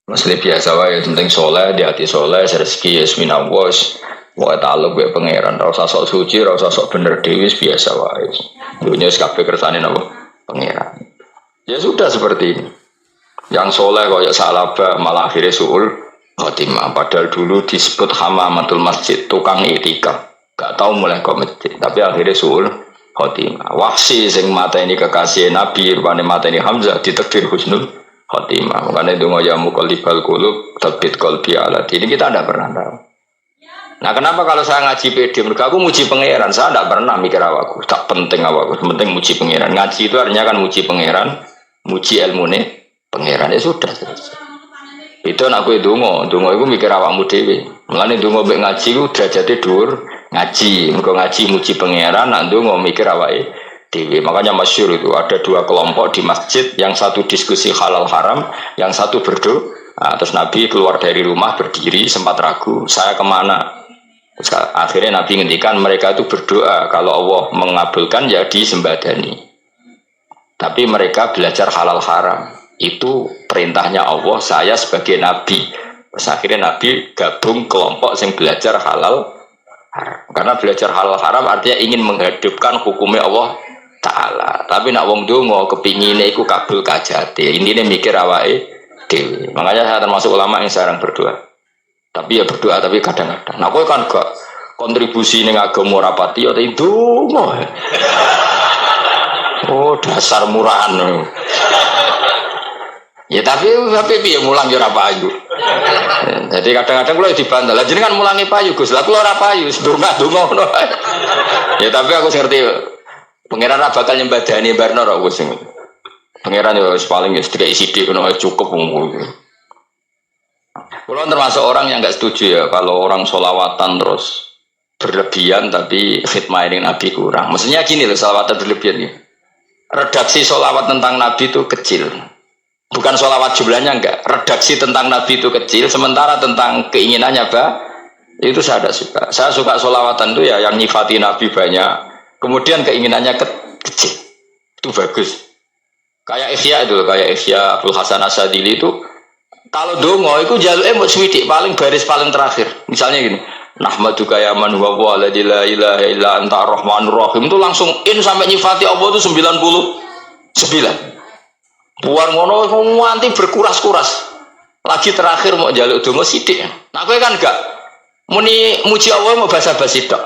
Maksudnya biasa wae, penting soleh, di hati soleh, rezeki yasmina was, wae taluk wae pangeran, rasa sok suci, rasa sok bener dewi biasa wae. Dunia sekape kersane napa pangeran. Ya sudah seperti ini. Yang soleh kaya salaba malah akhirnya suul khotimah. Padahal dulu disebut hamamatul masjid, tukang itikaf. Gak tahu mulai kok masjid, tapi akhirnya suul khotimah. Wahsi sing mata ini kekasih Nabi, rupane mata ini Hamzah ditakdir husnul khotimah. Makanya itu ya muqallibal qulub tsabbit qalbi ala ini kita tidak pernah tahu. Nah kenapa kalau saya ngaji PD mereka aku muji pangeran, saya tidak pernah mikir awakku, tak penting awakku, penting muji pangeran. Ngaji itu artinya kan muji pangeran, muji ilmune pangeran, ya sudah selesai. Itu aku donga itu mikir awakmu dhewe. Mulane donga mbek ngaji ku derajate dhuwur ngaji, mergo ngaji muji pangeran, nak donga mikir awake dhewe. Makanya masyhur itu ada dua kelompok di masjid, yang satu diskusi halal haram, yang satu berdoa. Nah, terus Nabi keluar dari rumah berdiri sempat ragu, saya kemana? Terus, akhirnya Nabi ngendikan mereka itu berdoa kalau Allah mengabulkan ya disembadani. Tapi mereka belajar halal haram. Itu perintahnya Allah, saya sebagai Nabi. Terus akhirnya Nabi gabung kelompok yang belajar halal haram. Karena belajar halal haram artinya ingin menghidupkan hukumnya Allah Ta'ala. Tapi nak wong donga kepingine iku kabul kajate. Intine mikir awake dhewe. Makanya saya termasuk ulama yang jarang berdoa. Tapi ya berdoa tapi kadang-kadang. Nah kowe kan gak kontribusi ning agama rapati ya itu donga. Oh dasar murahan. Ya tapi piye mulang ya ora payu. Jadi kadang-kadang kula dibantah. Lah jenengan mulangi payu Gus. Lah kula ora payu, donga-donga ngono. Ya tapi aku ngerti pangeran ora bakal nyembadani barno ora Gus. Pangeran ya paling wis dikai sithik ngono cukup ngono. Kula termasuk orang yang enggak setuju ya kalau orang sholawatan terus berlebihan tapi khidmah ini Nabi kurang. Maksudnya gini loh, sholawatan berlebihan ya. Redaksi sholawat tentang Nabi itu kecil. Bukan sholawat jumlahnya enggak, redaksi tentang Nabi itu kecil, sementara tentang keinginannya itu saya tidak suka. Saya suka sholawatan itu ya yang nyifati Nabi banyak, kemudian keinginannya kecil, itu bagus. Kayak Ihya Abdul Hasan Asadili itu, kalau dongo itu jaluknya mau swidik paling baris paling terakhir. Misalnya gini, nahmaduka ya man huwa waladi la ilaha illa anta rahmanur rahim, itu langsung in sampai nyifati Allah itu 99. Buar ngono nganti berkuras-kuras. Lagi terakhir mau jaluk donga sithik. Nah kowe kan enggak muni muji Allah mau basa-basi tok.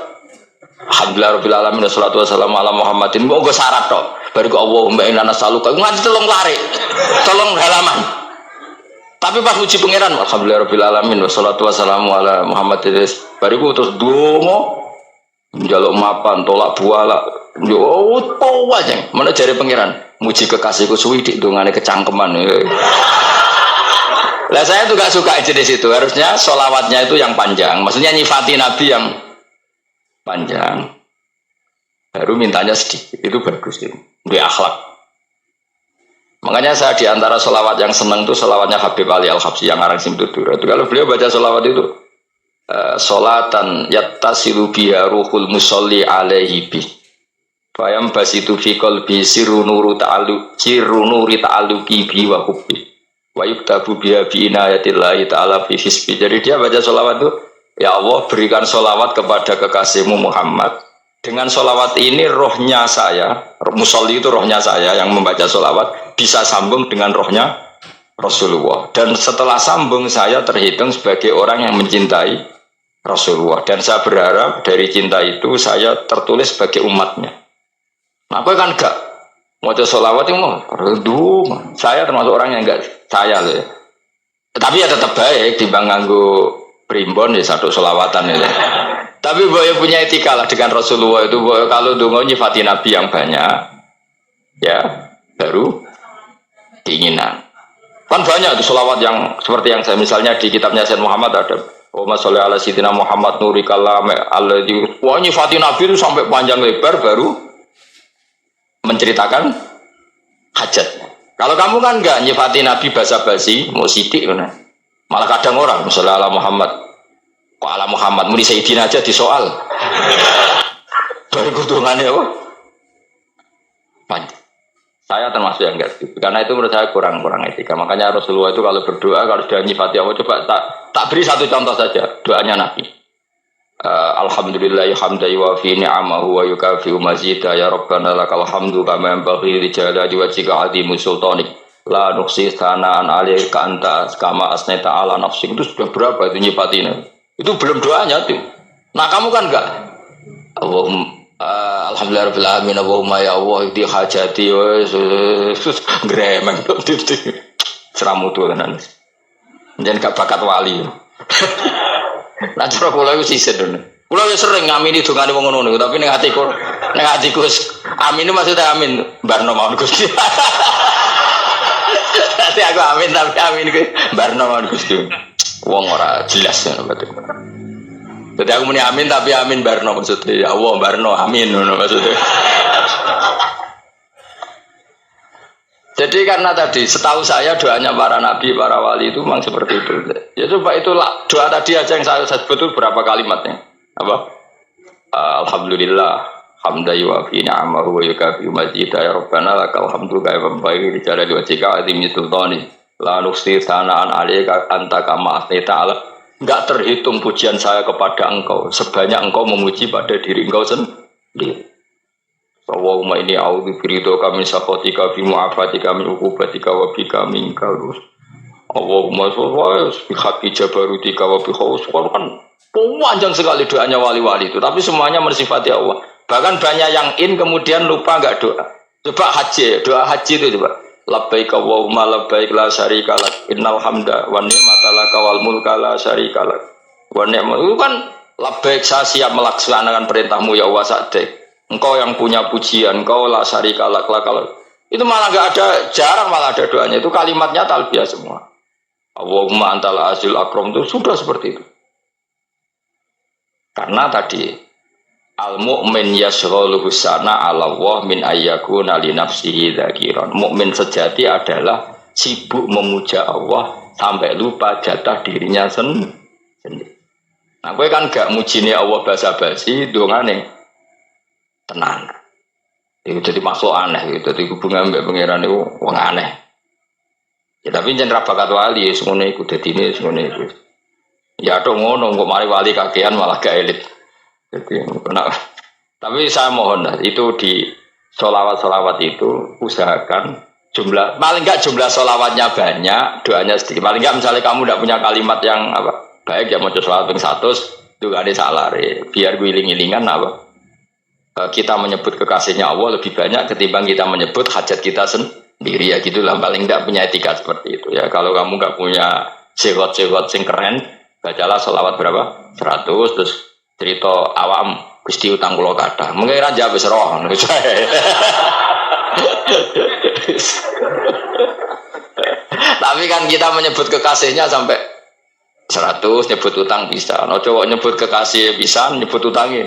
Alhamdulillah rabbil alamin wassalatu wassalamu ala Muhammadin. Mau nggo syarat tok. Bariku Allahumma inna nas'aluka nganti telung lare. Telung halaman. Tapi pas muji pangeran alhamdulillah rabbil alamin wassalatu wassalamu ala Muhammadin. Bariku terus donga njaluk mapan tolak buala. Yo opo wae. Mana jare pangeran? Muji kekasihku suwi dik dongane kecangkeman. Lah saya tuh gak suka jenis itu. Harusnya sholawatnya itu yang panjang. Maksudnya nyifati Nabi yang panjang. Baru mintanya sedikit. Itu bagus itu. Dia akhlak. Makanya saya diantara sholawat yang senang tuh sholawatnya Habib Ali Al-Habsyi yang ngarang Simtudur. Kalau beliau baca sholawat itu sholatan yattasilu biha ruhul musolli alaihi bih. Bayam basitu fi qalbi sirru nuri ta'alluqi bi wa hubbi wa yuktabu biha bi inayatillahi ta'ala fi hisbi. Jadi dia baca sholawat itu, ya Allah berikan sholawat kepada kekasihmu Muhammad. Dengan sholawat ini rohnya saya, musolli itu rohnya saya yang membaca sholawat bisa sambung dengan rohnya Rasulullah. Dan setelah sambung saya terhitung sebagai orang yang mencintai Rasulullah. Dan saya berharap dari cinta itu saya tertulis sebagai umatnya. Nah, aku kan enggak mau sholawat itu mau saya termasuk orang yang enggak saya loh ya. Tapi ya tetap baik dibanding nganggo primbon ya satu sholawatan ya. Tapi boleh punya etika lah dengan Rasulullah itu. Kalau dongo nyifati Nabi yang banyak ya baru keinginan. Kan banyak tuh sholawat yang seperti yang saya misalnya di kitabnya Sayyid Muhammad ada Allahumma sholli ala sayyidina Muhammad nuri kalam alladzi wa nyifati Nabi itu sampai panjang lebar baru menceritakan hajatnya. Kalau kamu kan enggak nyifati Nabi basa-basi, mau sidik kan. Malah kadang orang misalnya ala Muhammad. Kok ala Muhammad muni Sayyidina aja disoal. Baru kutungannya apa? Panjang. Saya termasuk yang enggak setuju. Karena itu menurut saya kurang etika. Makanya Rasulullah itu kalau berdoa, kalau sudah nyifati Allah, coba tak beri satu contoh saja. Doanya Nabi. Alhamdulillah hamdan yuwafi ni'amahu wa yukafi'u mazidah ya Rabbana lakal hamdu kama yanbaghi li jalali wajhika 'azimi sultanik la nuqsi sana'an 'alaika anta kama asnaita 'ala nafsik. Itu sudah berapa itu nyifatinya? Itu belum doanya tuh. Nah, kamu kan enggak. Allahumma alhamdulillahirabbil alamin Allahumma ya Allah di hajati wes gremeng itu. Seramutu tenan. Jangan gak bakat wali. Nah, cara kula iku sisen dene. Kula yo sering ngamini dongane wong ngono, tapi ning atiku amin itu maksudnya amin barno mawon Gusti. Nanti aku amin tapi amin ku barno mawon Gusti. Wong ora jelas ngono berarti. Jadi aku muni amin tapi amin barno maksudnya ya Allah barno amin ngono maksudnya. Jadi karena tadi setahu saya doanya para nabi, para wali itu memang seperti itu. Ya coba itulah doa tadi aja yang saya sebut itu berapa kalimatnya? Apa? Alhamdulillah hamdan yuwafi ni'amahu wa yukafi mazidah ya Rabbana lakal hamdu kama yanbaghi li jalali wajhika 'azimi sultani la nuqsi sana'an 'alaika anta kama asnaita 'ala. Enggak terhitung pujian saya kepada engkau sebanyak engkau memuji pada diri engkau sendiri. Allahumma inni a'udzu biridhoka min sakhatika fi mu'afatika min uqubatika wa bika minka. Allahumma sholli bi haqqi jabarutika wa bi khawfika. Kan panjang sekali doanya wali-wali itu, tapi semuanya mensifati Allah. Bahkan banyak yang kemudian lupa enggak doa. Coba haji, doa haji itu coba. Labbaik Allahumma labbaik la syarika lak innal hamda wan ni'mata laka wal mulka la syarika lak. Wa ni'mat itu kan labbaik saya siap melaksanakan perintahmu ya Allah sa'dik. Engkau yang punya pujian, engkau la syarika lak. Itu malah enggak ada, jarang malah ada doanya. Itu kalimatnya talbiyah semua. Allahumma antal azil akram itu sudah seperti itu. Karena tadi al-mu'min yashghaluhu sana 'ala Allah min ayyakuna li nafsihi dzakiran. Mukmin sejati adalah sibuk memuja Allah sampai lupa jatah dirinya sendiri. Nah, kowe kan gak mujine Allah basa-basi, dongane tenang. Itu jadi makhluk aneh, itu jadi hubungan mbek pangeran itu wong aneh. Ya tapi jangan bakat wali, semuanya ikut dadine semuanya itu. Ya dong ngono, kok mari wali kakean malah gak elit. Jadi kenapa? Tapi saya mohon itu di sholawat itu usahakan jumlah, paling enggak jumlah sholawatnya banyak, doanya sedikit. Paling enggak misalnya kamu tidak punya kalimat yang baik, ya mau sholawat ping 100 itu gak ada salah. Biar gue iling-ilingan kita menyebut kekasihnya Allah lebih banyak ketimbang kita menyebut hajat kita sendiri, ya gitulah. Paling tidak punya etika seperti itu ya. Kalau kamu nggak punya segot-segot sing keren, bacalah sholawat berapa 100 terus cerita awam Gusti utang kula kathah mengira jawab wis roh. Tapi kan kita menyebut kekasihnya sampai 100, nyebut utang bisa. No coba nyebut kekasih bisa, nyebut utangnya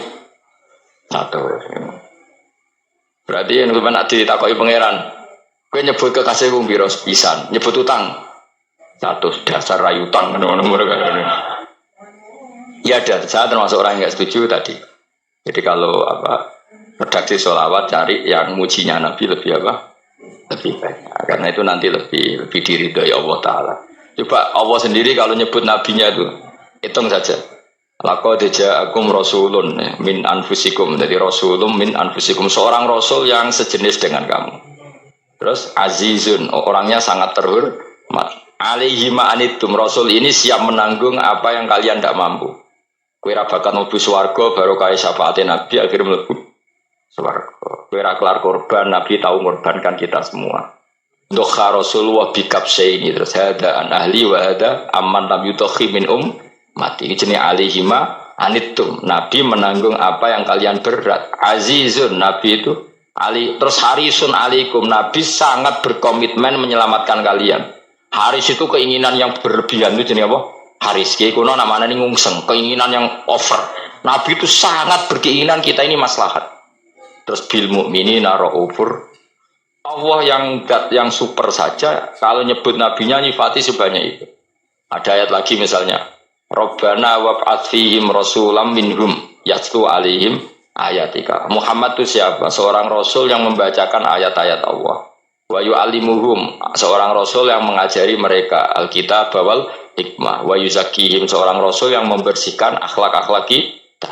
100. Berarti yang nak ditakoki pangeran, kowe nyebut kekasih wong pira pisan, nyebut utang 100, dasar rayutan ngono-ngono kan. Ya ada, saya termasuk orang yang enggak setuju tadi. Jadi kalau redaksi sholawat cari yang mujinya Nabi lebih lebih banyak, karena itu nanti lebih diridhoi Allah Taala. Coba Allah sendiri kalau nyebut nabinya itu hitung saja. Laqad ja'akum rasulun min anfusikum. Jadi rasulun min anfusikum, seorang rasul yang sejenis dengan kamu. Terus azizun, orangnya sangat terhormat. Alaihi ma'anitum, rasul ini siap menanggung apa yang kalian tidak mampu. Kowe ra bakat mlebu swarga baru kaya syafaate Nabi akhir mlebu swarga. Kowe ra kelar korban, Nabi tahu mengorbankan kita semua. Dokha Rasulullah bikabsaini, terus hada an ahli wa hada amman lam yutakhi min mati. Ini jenis alihima anitum. Nabi menanggung apa yang kalian berat. Azizun, Nabi itu ali, terus harisun alikum, Nabi sangat berkomitmen menyelamatkan kalian. Haris itu keinginan yang berlebihan, itu jenis apa? Haris, kiai kuno namanya ini ngungseng, keinginan yang over. Nabi itu sangat berkeinginan kita ini maslahat. Terus bil mu'minina ra'ufur. Allah yang super saja kalau nyebut nabinya nyifati sebanyak itu. Ada ayat lagi misalnya, Rabbana wab'ats fihim rasulam minhum yatlu alaihim ayatika. Muhammad itu siapa? Seorang rasul yang membacakan ayat-ayat Allah. Wa yu'allimuhum, seorang rasul yang mengajari mereka alkitab wal hikmah. Wa yuzakkihim, seorang rasul yang membersihkan akhlak-akhlak kita.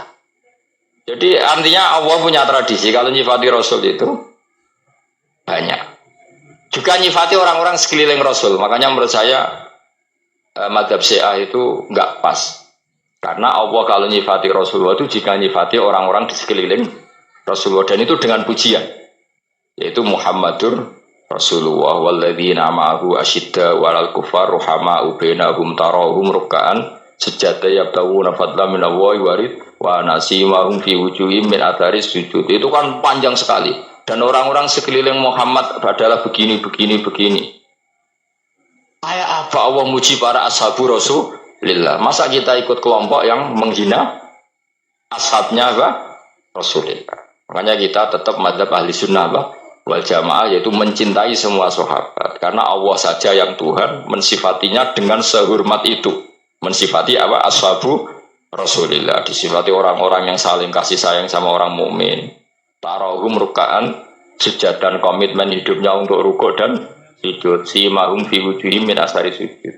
Jadi artinya Allah punya tradisi kalau nyifati rasul itu banyak. Juga nyifati orang-orang sekeliling rasul. Makanya menurut saya madhab Syiah itu enggak pas. Karena Allah kalau nyifati Rasulullah itu jika nyifati orang-orang di sekeliling Rasulullah, dan itu dengan pujian, yaitu Muhammadur Rasulullah walladzina ma'ahu asyidda walal kufar ruhama'u bainahum tarahum ruk'an sujada yabtawuna fadlan minallahi warid wa nasimahum fi wujuhim min atharis sujud. Itu kan panjang sekali, dan orang-orang sekeliling Muhammad adalah begini. Kayak apa Allah muji para ashabu Rasulillah? Masa kita ikut kelompok yang menghina ashabnya apa? Rasulillah. Makanya kita tetap madzhab ahli sunnah wal jamaah, yaitu mencintai semua sahabat. Karena Allah saja yang Tuhan mensifatinya dengan sehormat itu. Mensifati apa? Ashabu Rasulillah. Disifati orang-orang yang saling kasih sayang sama orang mukmin. Tarahum ruk'an, sujud dan komitmen hidupnya untuk rukuk dan sujud. Simahum fi wujuhim min asari sujud.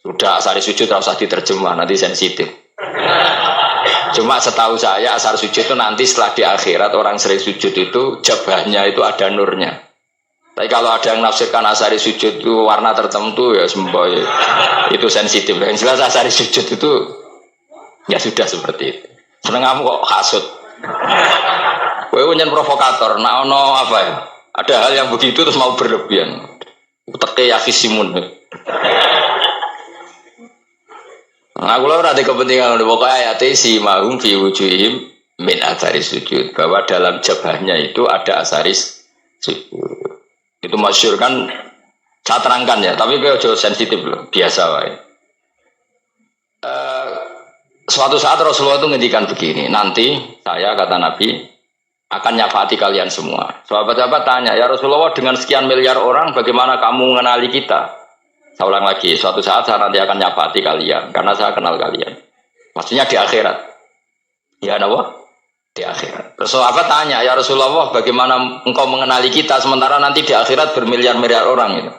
Sudah asari sujud tidak usah diterjemah, nanti sensitif. Cuma setahu saya asar sujud itu nanti setelah di akhirat orang sering sujud itu jabahnya itu ada nurnya. Tapi kalau ada yang nafsirkan asari sujud itu warna tertentu ya semboy, itu sensitif. Yang jelas asari sujud itu ya sudah seperti itu. Seneng kamu kok hasut. Kowe nyen provokator, nah ono apa ya? Ada hal yang begitu terus mau berlebihan. Teke ya kisimun. Nah, kalau ada kepentingan pokoknya ayat si mahum fi wujuhim min athari sujud, bahwa dalam jabahnya itu ada asaris sujud. Itu masyhur kan, saya terangkan ya, tapi gue jauh sensitif loh, biasa wae. Suatu saat Rasulullah itu ngendikan begini, nanti saya kata Nabi akan nyafati kalian semua. Sahabat-sahabat tanya, ya Rasulullah dengan sekian miliar orang bagaimana kamu mengenali kita? Saya ulang lagi, suatu saat saya nanti akan nyafati kalian karena saya kenal kalian. Maksudnya di akhirat. Ya Allah, di akhirat. Terus sahabat tanya, ya Rasulullah bagaimana engkau mengenali kita sementara nanti di akhirat bermiliar-miliar orang itu.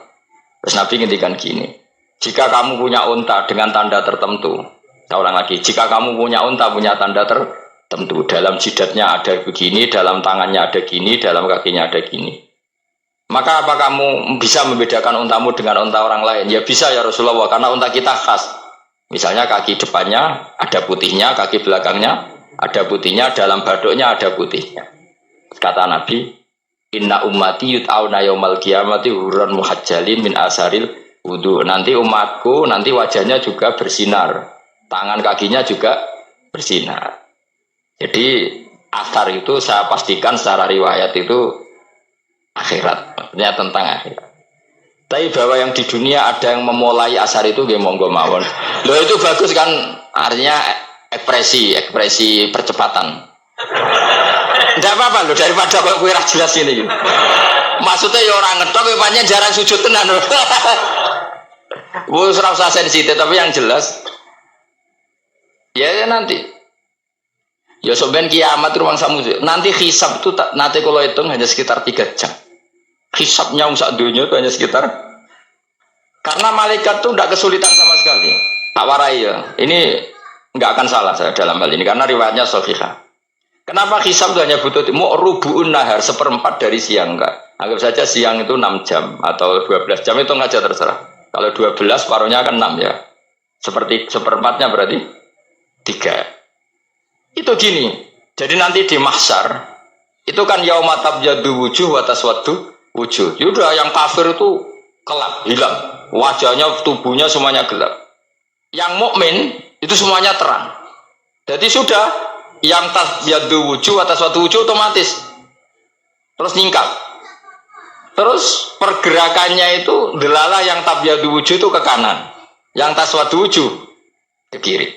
Terus Nabi ngendikan gini, jika kamu punya unta dengan tanda tertentu, saya ulang lagi, jika kamu punya unta punya tanda tertentu, dalam jidatnya ada begini, dalam tangannya ada gini, dalam kakinya ada gini, maka apa kamu bisa membedakan untamu dengan unta orang lain? Ya bisa ya Rasulullah, karena unta kita khas. Misalnya kaki depannya ada putihnya, kaki belakangnya ada putihnya, dalam baduknya ada putihnya. Kata Nabi, inna ummati yut'auna yaumal qiyamati hurran muhajjalin min asaril wudu. Nanti umatku nanti wajahnya juga bersinar, tangan kakinya juga bersinar. Jadi asar itu saya pastikan secara riwayat itu akhirat, maksudnya tentang akhirat. Tapi bahwa yang di dunia ada yang memulai asar itu gak monggo mawon. Loh itu bagus kan, artinya ekspresi percepatan. Tidak apa-apa loh, daripada kalau kue jelas ini gitu. Maksudnya ya orang ngetok, banyak jarang sujud tenan. Wes ora usah sensitif, tapi yang jelas ya nanti. Ya soben kiamat ruang samu. Nanti hisab itu nanti kalau hitung hanya sekitar 3 jam. Hisabnya sak dunia itu hanya sekitar, karena malaikat itu tidak kesulitan sama sekali. Tak warai ya. Ini nggak akan salah saya dalam hal ini karena riwayatnya sahihah. Kenapa hisab itu hanya butuh rubu'un nahar, 1/4 dari siang enggak? Anggap saja siang itu 6 jam atau 12 jam, itu aja terserah. Kalau 12 paruhnya kan 6 ya. Seperti 1/4-nya berarti 3. Itu gini. Jadi nanti di mahsyar itu kan yauma tabyaddu wujuh wa taswaddu wujuh. Yaudah yang kafir itu kelap, hilang. Wajahnya, tubuhnya semuanya gelap. Yang mukmin itu semuanya terang. Jadi sudah yang tabyaddu wujuh atas suatu wujuh otomatis terus nyingkap. Terus pergerakannya itu delala yang tabyaddu wujuh itu ke kanan, yang taswaddu wujuh ke kiri.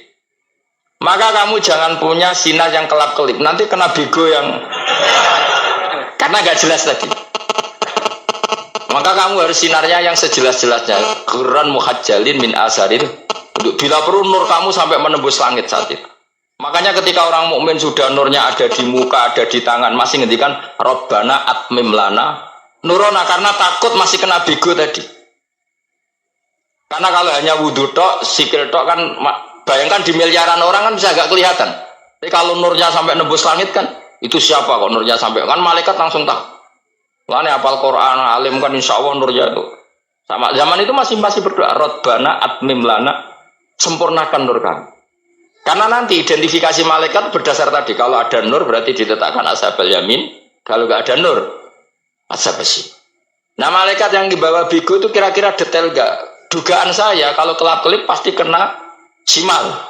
Maka kamu jangan punya sinar yang kelap-kelip, nanti kena bego yang karena gak jelas tadi. Maka kamu harus sinarnya yang sejelas-jelasnya. Hurran muhajjalin min asaril. Bila perlu nur kamu sampai menembus langit saat itu. Makanya ketika orang mukmin sudah nurnya ada di muka, ada di tangan, masih ngendikan Rabbana atmim lana Nurona karena takut masih kena bego tadi. Karena kalau hanya wudhu tok, sikil tok kan, bayangkan di miliaran orang kan bisa agak kelihatan. Tapi kalau nurnya sampai nembus langit kan, itu siapa kok nurnya sampai, kan malaikat langsung tahu. Wah, ini hafal Quran, alim kan insya Allah nurnya itu. Sama zaman itu masih berdoa, Rabbana atmim lana, sempurnakan nur kami. Karena nanti identifikasi malaikat berdasar tadi, kalau ada nur berarti diletakkan ashabal yamin, kalau nggak ada nur, ashabal syimal. Nah malaikat yang dibawa bigo itu kira-kira detail gak? Dugaan saya kalau kelap-kelip pasti kena simal.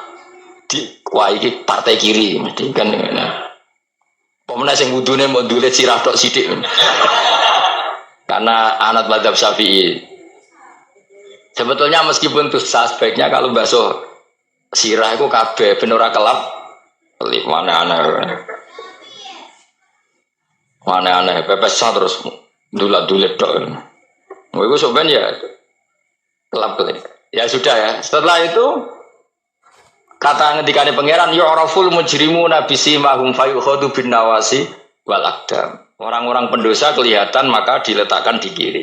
Wah ini partai kiri mesti kan. Pemenang yang wudhunya mau dulet sirah tok sidik. Karena anak madzhab Syafi'i. Sebetulnya meskipun itu sebaiknya kalau basuh sirah itu kabeh ben ora kelap. Kelip mana aneh pepes terus dulat-dulet tok. Mau iku sebenarnya ya kelap-kelip. Ya sudah ya. Setelah itu kata ngendikane pangeran yu'raful mujrimuna bisimahum fayukhadu bin nawasi wal aqdam. Orang-orang pendosa kelihatan maka diletakkan di kiri.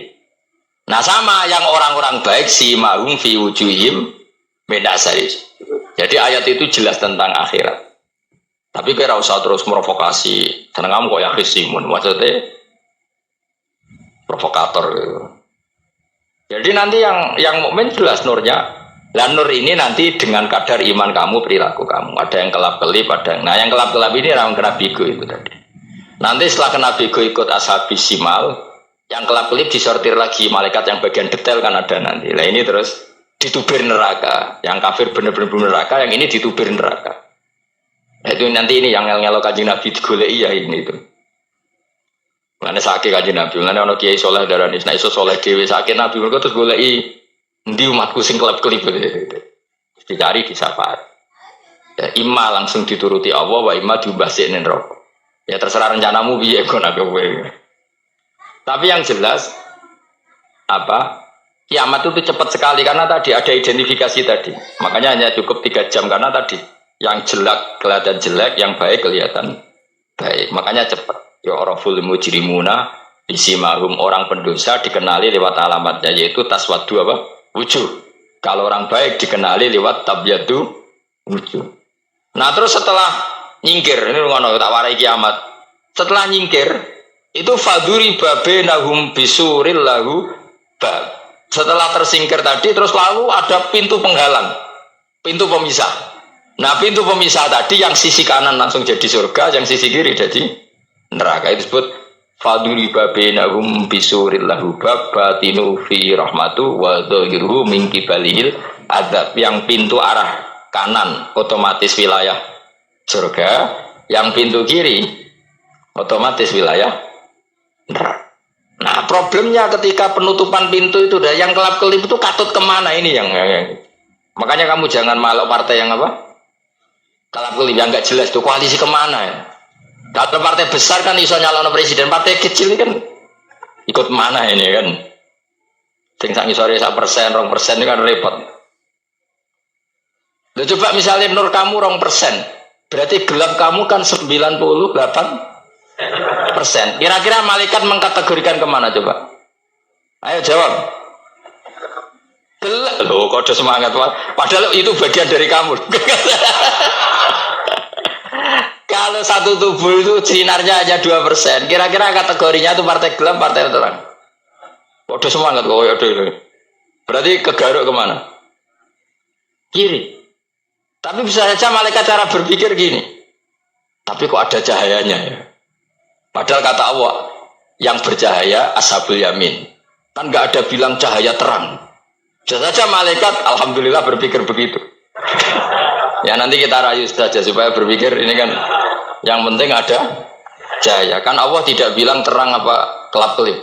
Nah sama yang orang-orang baik simahum fi wujuhim medasai. Jadi ayat itu jelas tentang akhirat. Tapi kira usah terus merovokasi. Seneng kamu kok ya khisimun. Maksudnya provokator gitu. Jadi nanti yang mukmin jelas nurnya. Dan nur ini nanti dengan kadar iman kamu, perilaku kamu. Ada yang kelap-kelip, ada yang... Nah yang kelap-kelip ini orang kena bigo itu tadi. Nanti setelah kena bigo ikut ashabis simal, yang kelap-kelip disortir lagi malaikat yang bagian detail kan ada nanti. Nah ini terus ditubir neraka. Yang kafir benar-benar neraka, yang ini ditubir neraka. Nah, itu nanti ini yang ngel-ngelo kanjeng Nabi digoleki ya ini itu. Mana sakit kanjeng Nabi, mana ono kiai soleh darani, nah iso soleh dewi sakit Nabi mereka terus goleki ndi umatku sing kelip-kelip gitu. Dicari disapa. Ya imma langsung dituruti Allah, wa imma diubasin neraka. Ya terserah rencanamu piye kon aku kowe. Tapi yang jelas apa? Kiamat itu cepat sekali karena tadi ada identifikasi tadi. Makanya hanya cukup 3 jam karena tadi yang jelek kelihatan jelek, yang baik kelihatan baik. Makanya cepat. Ya oraful mujrimuna bisimahum, orang pendosa dikenali lewat alamatnya yaitu taswadu apa? Wujuh. Kalau orang baik dikenali lewat tabyadu wujuh. Nah terus setelah nyingkir, ini ngono tak warai kiamat. Setelah nyingkir itu faduri babenahum bisuril lahu bab. Setelah tersingkir tadi terus lalu ada pintu penghalang, pintu pemisah. Nah pintu pemisah tadi yang sisi kanan langsung jadi surga, yang sisi kiri jadi neraka. Itu disebut faduri babenahum bisuril lahu bab batinu fi rahmatu wa dhahiruhu min qibalihil adzab. Yang pintu arah kanan otomatis wilayah surga, yang pintu kiri otomatis wilayah neraka. Nah problemnya ketika penutupan pintu itu yang kelap-kelip itu katut kemana ini yang makanya kamu jangan malok partai yang apa kelap-kelip yang nggak jelas itu koalisi kemana ya. Kalau partai besar kan iso nyalon presiden, partai kecil ini kan ikut mana ini kan sing sak ngisore 1%, 2% ini kan repot. Loh, coba misalnya nur kamu 2%, berarti gelap kamu kan 98%. Kira-kira malaikat mengkategorikan kemana coba? Ayo jawab. Gelap. Loh, kode semangat. Padahal itu bagian dari kamu. Kalau satu tubuh itu sinarnya hanya 2%. Kira-kira kategorinya itu partai gelap, partai terang. Kode semangat kok ya deh. Berarti kegaruk kemana? Kiri. Tapi bisa saja malaikat cara berpikir gini. Tapi kok ada cahayanya ya? Padahal kata Allah, yang bercahaya ashabul yamin. Kan nggak ada bilang cahaya terang. Bisa saja malaikat, alhamdulillah berpikir begitu. Ya nanti kita rayu saja supaya berpikir ini kan yang penting ada cahaya. Kan Allah tidak bilang terang apa kelap-kelip.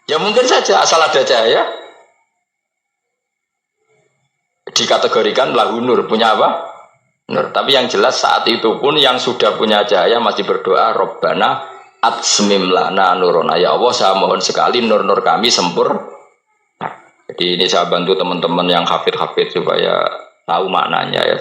Ya mungkin saja asal ada cahaya dikategorikan lahu nur, punya apa? Nur. Tapi yang jelas saat itu pun yang sudah punya cahaya masih berdoa Rabbana atsmim lana nurona. Ya Allah saya mohon sekali nur-nur kami sempurna. Jadi ini saya bantu teman-teman yang hafid-hafid supaya tahu maknanya ya.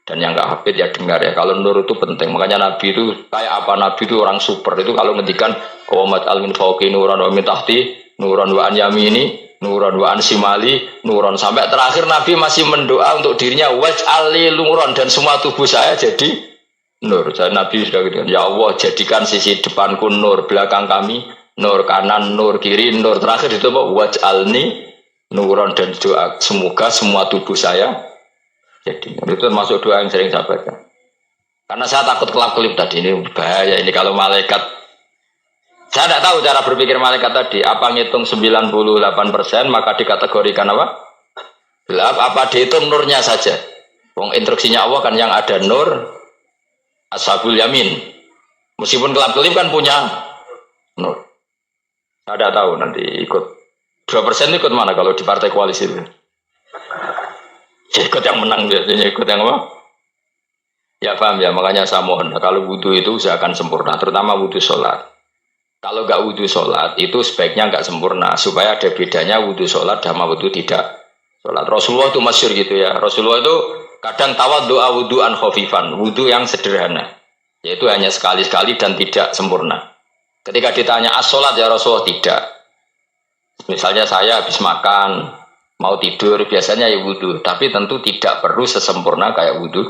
Dan yang nggak hafid ya dengar ya. Kalau nur itu penting. Makanya Nabi itu kayak apa? Nabi itu orang super. Itu kalau ngendikan qawamat al min fawqi nuran wa min tahti nuran wa an yamini nuran wa an simali nuran, sampai terakhir Nabi masih mendoa untuk dirinya waj'ali nuran, dan semua tubuh saya jadi nur. Jadi Nabi sudah gitu. Ya Allah, jadikan sisi depanku nur, belakang kami nur, kanan nur, kiri nur. Terakhir itu apa? Waj'alni nuran, dan doa semoga semua tubuh saya jadi. Itu termasuk doa yang sering saya baca. Karena saya takut kelap-kelip tadi, ini bahaya ini kalau malaikat. Saya tidak tahu cara berpikir malaikat tadi. Apa ngitung 98% maka dikategorikan apa? Gelap. Apa dihitung nurnya saja? Wong instruksinya Allah kan yang ada nur ashabul yamin. Meskipun kelap-kelip kan punya nur. Saya tidak tahu nanti ikut 2% ikut mana kalau di partai koalisi itu. Ikut yang menang biasanya, ikut yang apa? Ya paham ya, makanya saya mohon kalau wudhu itu usahakan sempurna, terutama wudhu sholat. Kalau nggak wudhu sholat itu sebaiknya nggak sempurna, supaya ada bedanya wudhu sholat sama wudhu tidak sholat. Rasulullah itu masyhur gitu ya. Rasulullah itu kadang tawaddu'a wudhu'an khafifan, wudhu yang sederhana, yaitu hanya sekali-sekali dan tidak sempurna. Ketika ditanya as-sholat ya Rasulullah, tidak. Misalnya saya habis makan mau tidur, biasanya ya wudhu, tapi tentu tidak perlu sesempurna kayak wudhu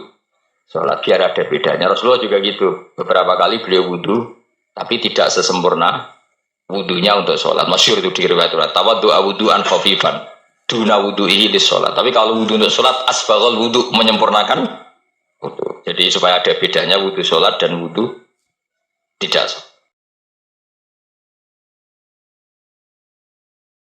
sholat, biar ada bedanya. Rasulullah juga gitu, beberapa kali beliau wudhu, tapi tidak sesempurna wudhunya untuk sholat. Masyhur itu di riwayat tawaddu'a wudhu'an khafifan duna wudhu'ihi lis sholat. Tapi kalau wudhu untuk sholat asbaghal wudhu, menyempurnakan wudhu. Jadi supaya ada bedanya wudhu sholat dan wudhu tidak sholat.